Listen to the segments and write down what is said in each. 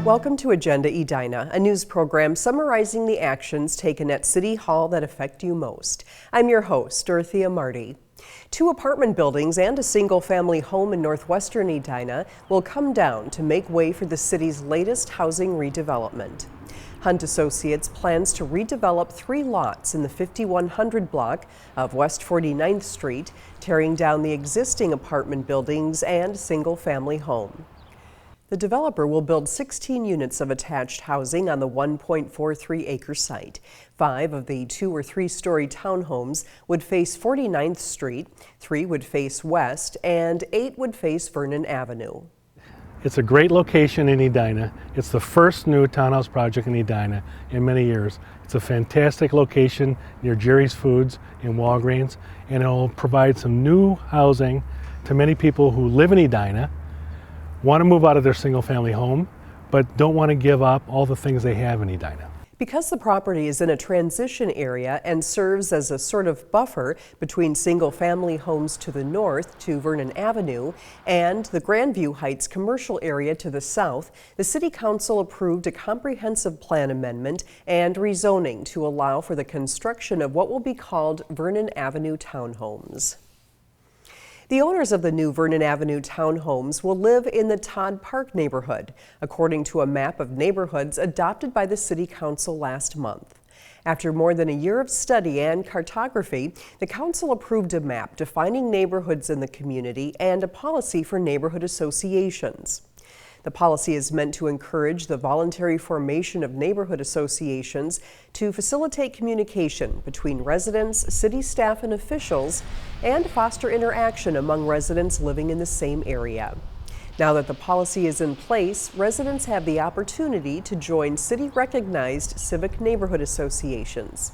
Welcome to Agenda Edina, a news program summarizing the actions taken at City Hall that affect you most. I'm your host, Dorothea Marty. 2 apartment buildings and a single-family home in northwestern Edina will come down to make way for the city's latest housing redevelopment. Hunt Associates plans to redevelop 3 lots in the 5100 block of West 49th Street, tearing down the existing apartment buildings and single-family home. The developer will build 16 units of attached housing on the 1.43-acre site. 5 of the 2- or 3-story townhomes would face 49th Street, 3 would face west, and 8 would face Vernon Avenue. It's a great location in Edina. It's the first new townhouse project in Edina in many years. It's a fantastic location near Jerry's Foods and Walgreens, and it will provide some new housing to many people who live in Edina, want to move out of their single-family home, but don't want to give up all the things they have in Edina. Because the property is in a transition area and serves as a sort of buffer between single-family homes to the north to Vernon Avenue and the Grandview Heights commercial area to the south, the City Council approved a comprehensive plan amendment and rezoning to allow for the construction of what will be called Vernon Avenue Townhomes. The owners of the new Vernon Avenue townhomes will live in the Todd Park neighborhood, according to a map of neighborhoods adopted by the City Council last month. After more than a year of study and cartography, the Council approved a map defining neighborhoods in the community and a policy for neighborhood associations. The policy is meant to encourage the voluntary formation of neighborhood associations to facilitate communication between residents, city staff, and officials, and foster interaction among residents living in the same area. Now that the policy is in place, residents have the opportunity to join city-recognized civic neighborhood associations.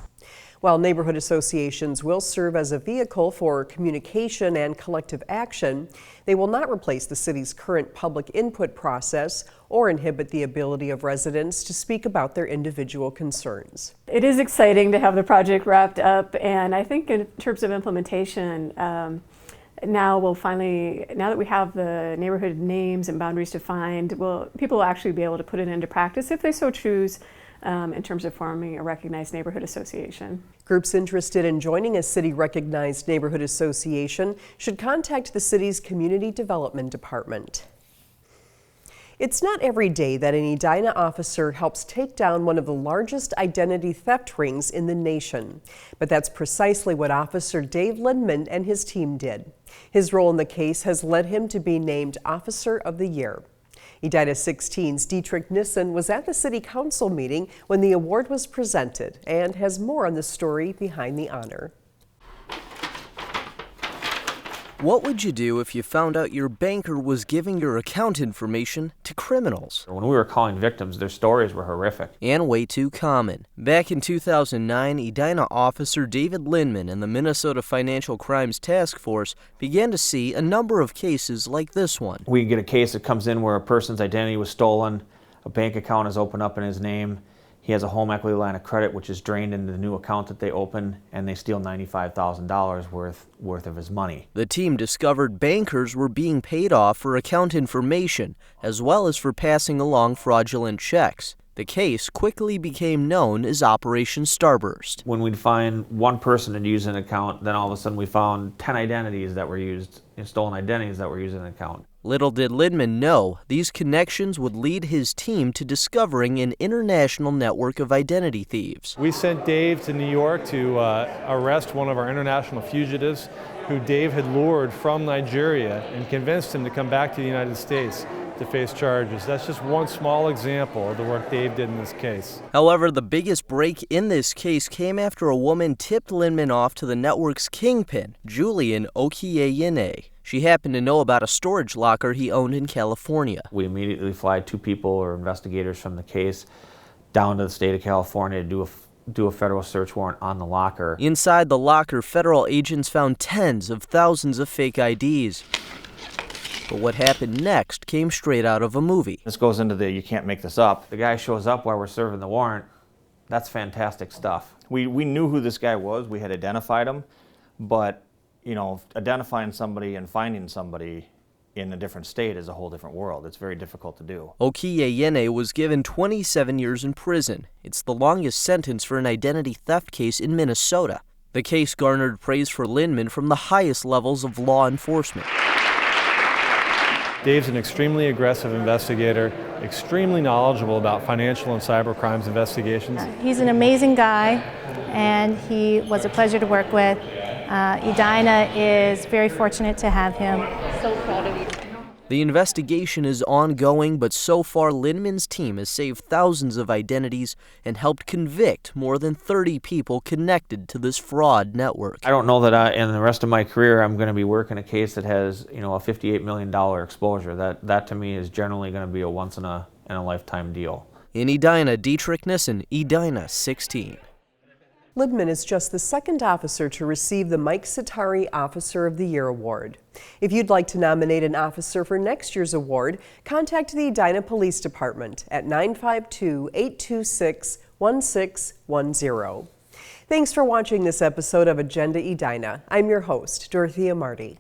While neighborhood associations will serve as a vehicle for communication and collective action, they will not replace the city's current public input process or inhibit the ability of residents to speak about their individual concerns. It is exciting to have the project wrapped up, and I think in terms of implementation, now that we have the neighborhood names and boundaries defined, people will actually be able to put it into practice if they so choose. In terms of forming a recognized neighborhood association. Groups interested in joining a city-recognized neighborhood association should contact the city's Community Development Department. It's not every day that an Edina officer helps take down one of the largest identity theft rings in the nation. But that's precisely what Officer Dave Lindman and his team did. His role in the case has led him to be named Officer of the Year. Edina 16's Dietrich Nissen was at the City Council meeting when the award was presented and has more on the story behind the honor. What would you do if you found out your banker was giving your account information to criminals? When we were calling victims, their stories were horrific. And way too common. Back in 2009, Edina officer David Lindman and the Minnesota Financial Crimes Task Force began to see a number of cases like this one. We get a case that comes in where a person's identity was stolen, a bank account is opened up in his name, he has a home equity line of credit which is drained into the new account that they open, and they steal $95,000 worth of his money. The team discovered bankers were being paid off for account information, as well as for passing along fraudulent checks. The case quickly became known as Operation Starburst. When we'd find one person had used an account, then all of a sudden we found 10 identities that were used, stolen identities that were used in an account. Little did Lindman know, these connections would lead his team to discovering an international network of identity thieves. We sent Dave to New York to arrest one of our international fugitives who Dave had lured from Nigeria and convinced him to come back to the United States to face charges. That's just one small example of the work Dave did in this case. However, the biggest break in this case came after a woman tipped Lindman off to the network's kingpin, Julian Okieyene. She happened to know about a storage locker he owned in California. We immediately fly 2 people or investigators from the case down to the state of California to do a federal search warrant on the locker. Inside the locker, federal agents found tens of thousands of fake IDs. But what happened next came straight out of a movie. This goes into the you can't make this up. The guy shows up while we're serving the warrant. That's fantastic stuff. We knew who this guy was. We had identified him, but identifying somebody and finding somebody in a different state is a whole different world. It's very difficult to do. Okiyeyene was given 27 years in prison. It's the longest sentence for an identity theft case in Minnesota. The case garnered praise for Lindman from the highest levels of law enforcement. Dave's an extremely aggressive investigator, extremely knowledgeable about financial and cyber crimes investigations. He's an amazing guy, and he was a pleasure to work with. Edina is very fortunate to have him. So proud of you. The investigation is ongoing, but so far Lindman's team has saved thousands of identities and helped convict more than 30 people connected to this fraud network. I don't know that in the rest of my career I'm going to be working a case that has, a $58 million exposure. That to me is generally going to be a once in a lifetime deal. In Edina, Dietrich Nissen, Edina 16. Lindman is just the second officer to receive the Mike Sitari Officer of the Year Award. If you'd like to nominate an officer for next year's award, contact the Edina Police Department at 952-826-1610. Thanks for watching this episode of Agenda Edina. I'm your host, Dorothea Marty.